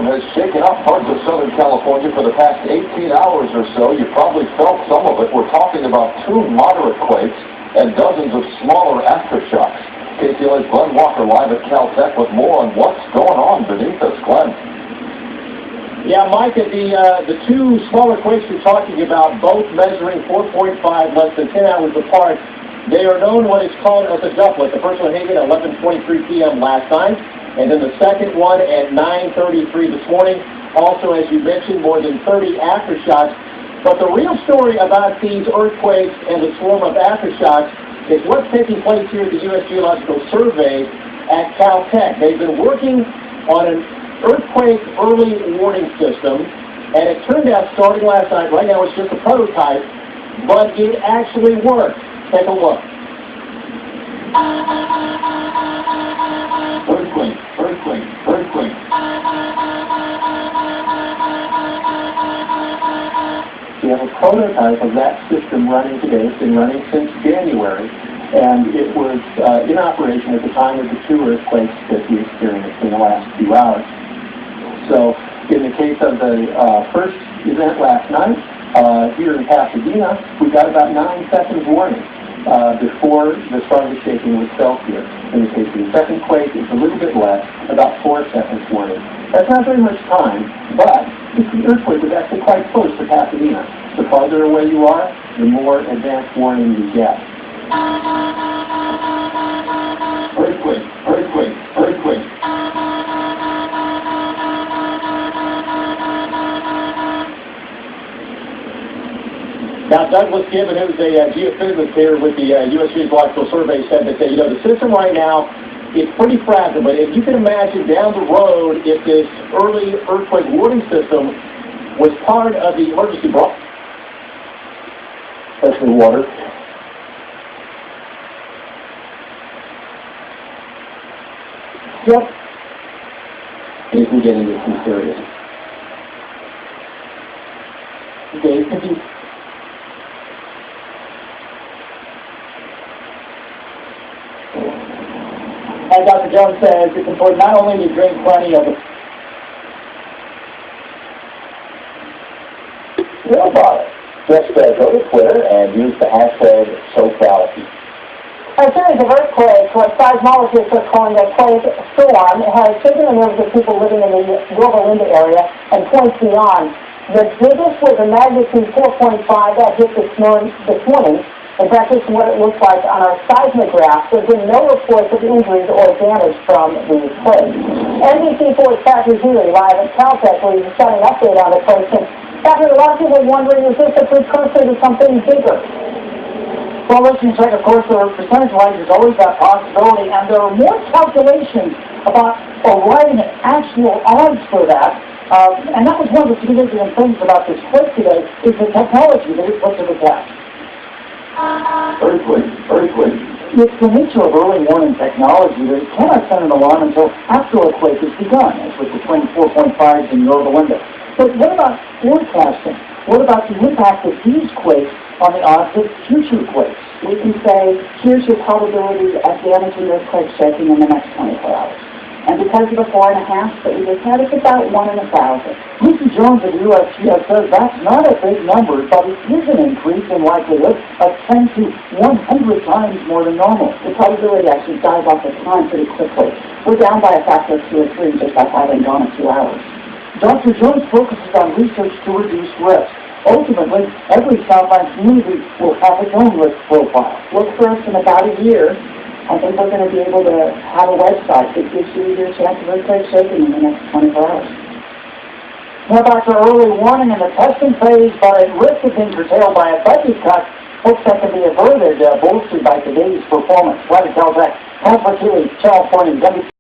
storm has shaken up parts of Southern California for the past 18 hours or so. You probably felt some of it. We're talking about 2 moderate quakes and dozens of smaller aftershocks. KCLA's Glenn Walker live at Caltech with more on what's going on beneath us. Glenn. Yeah, Micah, the 2 smaller quakes you're talking about, both measuring 4.5, less than 10 hours apart, they are known what is called as a doublet. The first one hit at 11:23 p.m. last night, and then the second one at 9:33 this morning. Also, as you mentioned, more than 30 aftershocks. But the real story about these earthquakes and the swarm of aftershocks is what's taking place here at the U.S. Geological Survey at Caltech. They've been working on an earthquake early warning system, and it turned out, starting last night, right now it's just a prototype, but it actually works. Take a look. Earthquake, earthquake, earthquake. We have a prototype of that system running today. It's been running since January, and it was in operation at the time of the 2 earthquakes that we experienced in the last few hours. So, in the case of the first event last night, here in Pasadena, we got about 9 seconds warning before the strongest shaking was felt here. In the case of the second quake, it's a little bit less, about 4 seconds warning. That's not very much time, but the earthquake was actually quite close to Pasadena. The farther away you are, the more advanced warning you get. Earthquake, earthquake, earthquake. Now, Douglas Gibbon, who's a geophysicist here with the U.S. Geological Survey, said that the system right now is pretty fragile. But if you can imagine down the road, if this early earthquake warning system was part of the emergency broadcast, Especially water. Yep. You can get into some serious. Dave, could you... As Dr. Jones says, it's important not only to drink plenty of yorba. Just go to Twitter and use the hashtag #SoCalHeat. A series of earthquakes, what seismologists are calling a quake storm, has shaken the nerves of people living in the Yorba area and points beyond. The biggest was a magnitude 4.5 that hit this morning. In fact, this is what it looks like on our seismograph. There's been no reports of injuries or damage from these quakes. NBC4's Patrick Healy live at Caltech, where he's got an update on the quakes. And Patrick, a lot of people are wondering, is this a precursor to something bigger? Well, listen, Chuck, of course, percentage-wise, there's always that possibility, and there are more calculations about arriving at actual odds for that. And that was one of the significant things about this quake today, is the technology that it put to the test. Earthquake, earthquake. It's the nature of early warning technology that it cannot send an alarm until after a quake has begun, as with the twin 4.5s in Yorba. But what about forecasting? What about the impact of these quakes on the odds of future quakes? We can say, here's your probability of damaging earthquake shaking in the next 24 hours. And because of the 4.5 that we just had, it's about 1 in 1,000. Lucy Jones of USGS says that's not a big number, but it is an increase in likelihood of 10 to 100 times more than normal. The probability actually dies off the time pretty quickly. We're down by a factor of 2 or 3 just by having gone a few hours. Dr. Jones focuses on research to reduce risk. Ultimately, every Southland community will have its own risk profile. Look for us in about a year. I think we're going to be able to have a website that gives you your chance of earthquake shaking in the next 24 hours. Now back to early warning in the testing phase, but at risk of being curtailed by a budget cut, hopes that can be averted, bolstered by today's performance. Right at Caltech, Patrick Healy, Channel 20,